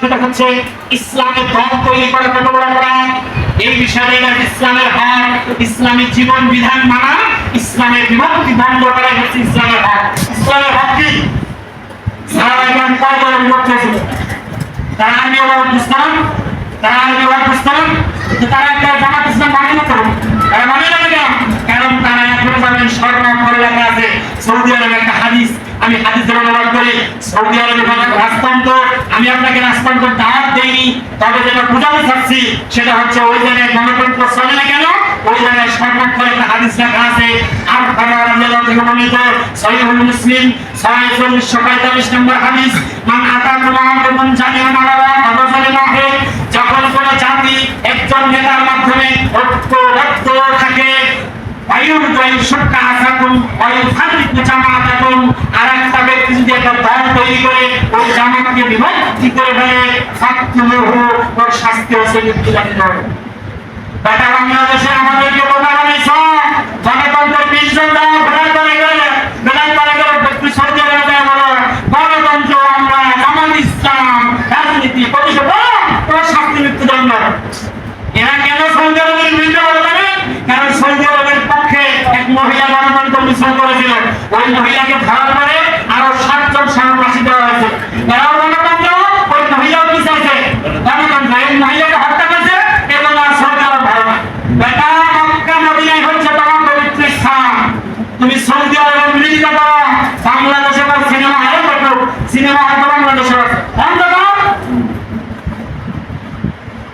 সেটা হচ্ছে ইসলামের দল তৈরি করা কত বড় অপরাধ। এই বিষয়ে ইসলামের হক, ইসলামী জীবন বিধান মানা, ইসলামের বিভক্তি বন্ধ করা হচ্ছে ইসলামের হক। ইসলামের হক কি? সাহাবায়ে কয় দলে বিভক্ত হয়েছিল? তারা আর্মি ওয়ার্ড ইসলাম, তারা একটা জামাত ইসলাম মানে না, তারা মানে না কেন? কারণ তারা এখন জানেন স্বর্ণ করে লেখা আছে সৌদি আরবে একটা হাদিস, আমি হাদিসের অনুবাদ করি, সৌদি আরবে রাষ্ট্রযন্ত্র, আমি আপনাকে রাষ্ট্রযন্ত্র দাওয়াত দেইনি, তবে যেটা বোঝাতে চাচ্ছি সেটা হচ্ছে ওই জায়গায় গণতন্ত্র চলে না কেন, ওই জায়গায় সর্বক্ষণ একটা হাদিস লেখা আছে। আর রাদিয়াল্লাহু থেকে বর্ণিত সহিহুল মুসলিম 645 নম্বর হাদিস, মান আতাকুম আহাদুন জামিআন আলা ফাযালিমাহু, যখন কোন জাতি একজন নেতার মাধ্যমে ঐক্যবদ্ধ থাকে, বায়ুর জয় সরকার আসাকুম বায়ু ফারিক জামাআতাকুম, আর একটা ব্যক্তি যদি একটা দল তৈরি করে ওই জামাতকে বিভক্তি করে ফেলে, ফাকতুলুহু, ওর শাস্তি হচ্ছে মৃত্যুদণ্ড। বেটা বাংলাদেশে আমাদেরকে বোকা বানাইছ, গণতন্ত্রের 20 জন দাও বেলাল করে ব্যক্তি সৌদি আরবে বলো গণতন্ত্র আমরা জামাত ইসলাম রাজনীতি পরিষদ তোর শাস্তি মৃত্যুদণ্ড। এরা কেন সৌদি আরবের বিরুদ্ধে বলে? কারণ সৌদি আরবের পক্ষে এক মহিলা গণতন্ত্র মিছিল করেছিল, ওই মহিলাকে ধরার পরে আরো 7 জন সন্ত্রাসী দেওয়া হয়েছে। এরাও গণতন্ত্র, ওই মহিলাও কি চাইছে গণতন্ত্র, এই মহিলাকে হত্যা করেছে এবং আর সৌদি আরব ভালো না। বেটা মক্কা মদিনায় হচ্ছে তোমার পবিত্র স্থান, তুমি সৌদি আরবের বিরোধিতা করো, বাংলাদেশে সিনেমা হলে দেখো, সিনেমা হল বাংলাদেশে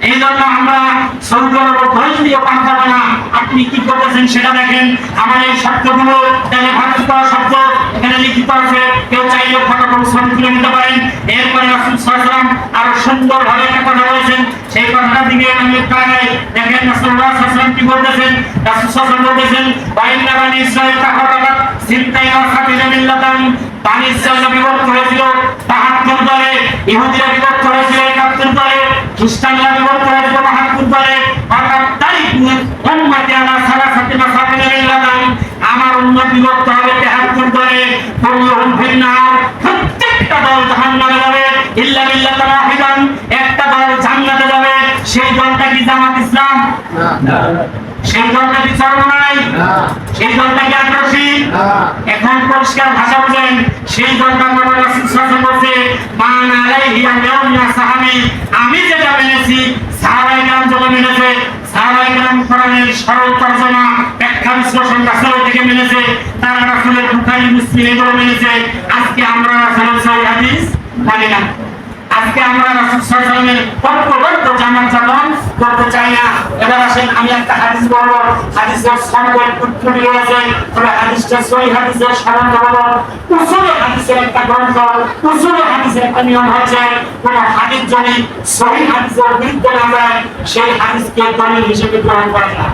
এই জন্য আমরা সৌদি আরব ধৈর্য দিয়ে পাঠাবো না। আপনি কি করতেছেন সেটা দেখেন। আমার এই শব্দগুলো ভাষিত শব্দ এখানে লিখিত আছে, কেউ চাইলে ফটোকপি ছবি তুলে নিতে পারেন। এরপরে রাসূল সাল্লাল্লাহু আলাইহি ওয়াসাল্লাম আরো সুন্দরভাবে একটা কথা বলেছেন, সেই কথাটা দিকে আমি প্রায় দেখেন রাসূলুল্লাহ সাল্লাল্লাহু আলাইহি ওয়াসাল্লাম কি বলতেছেন। রাসূল সাল্লাল্লাহু আলাইহি ওয়াসাল্লাম বলতেছেন, বাইনা বানি ইসরাঈল তাহারাকাত সিনতাই ওয়া সাবিনা মিল্লাতান, বানি ইসরাঈল বিভক্ত হয়েছিল ৭২ দলে, ইহুদিরা বিভক্ত হয়েছিল ৭১ দলে, খ্রিস্টানরা বিভক্ত হয়েছিল ৭২ দলে। অর্থাৎ তারিকুন উম্মতি আলা সালাসাতি মাসাবিনা মিল্লাতান, আমার উম্মত বিভক্ত হবে ৭৩ দলে, কুল্লুহুম ফিন্নার, প্রত্যেকটা দল জাহান্নামে যাবে, ইল্লা মিল্লাতান ওয়াহিদান, একটা দল জান্নাতে যাবে। সেই দলটা কি জামাত ইসলাম? না। সেই দলটা কি চরমনাই? না। সেই দলটা কি আগ্রাসী? না। এখন পরিষ্কার ভাষা বলেন, সেই দলটা নবী রাসূল সাল্লাল্লাহু আলাইহি ওয়াসাল্লাম বলছে, মান আলাইহি আল-ইয়াউমা সাহাবী, আমি যেটা মেনেছি সাহাবায়ে কেরাম যেটা মেনেছে, সাহাবায়ে কেরাম কোরআনের সরল তরজমা ব্যাখ্যা বিশ্লেষণ রাসূল থেকে মেনেছে, তারা রাসূলের বুখারী মুসলিম এগুলো মেনেছে। আজকে আমরা রাসূলের সহিহ হাদিস মানি না, আজকে আমরা রাসূল সাল্লাল্লাহু আলাইহি ওয়াসাল্লামের পক্ষবদ্ধ জামাত জামান করতে চাই না। এবার আসেন আমি একটা হাদিস বলবো, হাদিসের সনদের ত্রুটি রয়েছে, তবে হাদিসটা সহিহ হাদিসের সনদ হলো উসুল হাদিসের একটা গ্রন্থ। উসুল হাদিসের একটা নিয়ম হচ্ছে কোন হাদিস যদি সহিহ হাদিসের বিরুদ্ধে না যায়, সেই হাদিসকে দলিল হিসেবে গ্রহণ করা যায়।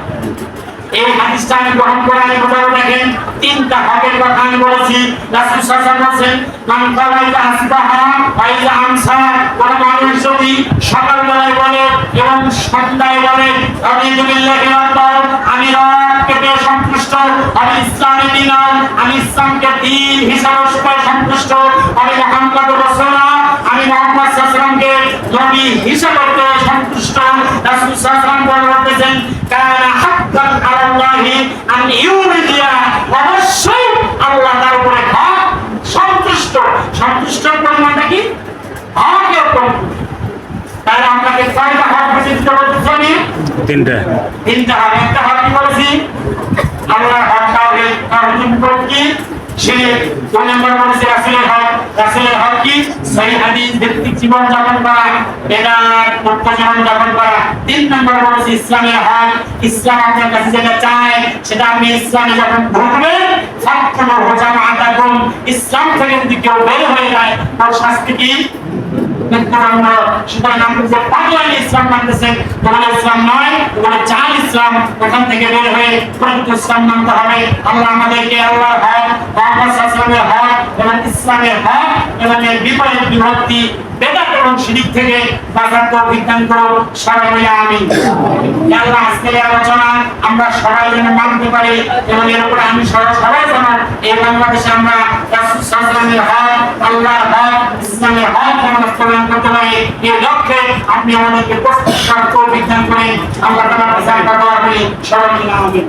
এই হাদিসটা আমি গ্রহণ করার কথা দেখেন, 3টা হকের কথা আমি বলেছি। রাসূল সাল্লাল্লাহু আলাইহি ওয়াসাল্লাম বলেন, মান ক্বালা ইযা আসবাহা ওয়া ইযা আমসা, কোন মানুষ যদি সকালবেলায় বলে এবং সন্ধ্যায় বলে রাদিতু বিল্লাহি রাব্বান, আমি রবকে পেয়ে সন্তুষ্ট, আমি ইসলামে দিনার, আমি ইসলামকে দ্বীন হিসাবে সন্তুষ্ট, আমি মুহাম্মদুর রাসূলুল্লাহ, আমি মুহাম্মদ সাল্লাল্লাহু আলাইহি ওয়াসাল্লামকে নবী হিসাবে পেয়ে সন্তুষ্ট। রাসূল সাল্লাল্লাহু আলাইহি ওয়াসাল্লাম বলেছেন, কানা হাক্কান আলাল্লাহি আন ইউরিদিয়া, অবশ্যই আল্লাহ তার উপরে হক সন্তুষ্ট। সন্তুষ্টর পরিমাণটা কি? হকের পরিমাণ। তাহলে আপনাকে 6টা হক বিচিত্র করতে জানি, 3টা হক। একটা হক কি বলেছি? আল্লাহ হক তাওহীদ কি? সে 2 নম্বর বলেছে রাসূলের হক। রাসূলের হক কি? সহিহ হাদিস ভিত্তিক জীবন যাপন করা, বেদাত মুক্ত জীবন যাপন করা। 3 নম্বর বলেছে ইসলামের হক, ইসলাম আপনার কাছে যেটা চায় সেটা আপনি ইসলামে যখন ঢুকবেন, ফাকুলু জামাআতাকুম, ইসলাম থেকে যদি কেউ বের হয়ে যায় তার শাস্তি কি? মৃত্যুদণ্ড। সুতরাং আপনি যে পাগলামি ইসলাম মানতেছেন, ওগুলো ইসলাম নয়, ওগুলো জাল ইসলাম। ওখান থেকে বের হয়ে প্রকৃত ইসলাম মানতে হবে। আল্লাহ আমাদেরকে আল্লাহর হক, মুহাম্মদ সাল্লাল্লাহু আলাইহি ওয়াসাল্লামের হক এবং ইসলামের হক এবং এর বিপরীত বিভক্তি বেদাত এবং শিরিক থেকে বাঁচার তৌফিক দান করো, সবাই মিলে আমিন। ইয়া আল্লাহ, আজকের এই আলোচনা আমরা সবাই যেন মানতে পারি এবং এর উপরে আমি সবাই যেন এই বাংলাদেশে আমরা রাসূল সাল্লাল্লাহু আলাইহি ওয়াসাল্লামের হক, আল্লাহর হক, ইসলামের হক বাস্তবায়ন করতে পারি। এই লক্ষ্যে আপনি আমাদেরকে প্রস্তুত করার তৌফিক দান করেন। আল্লাহ তাআলার কাছে আমরা দোয়া করি, সবাই মিলে আমিন।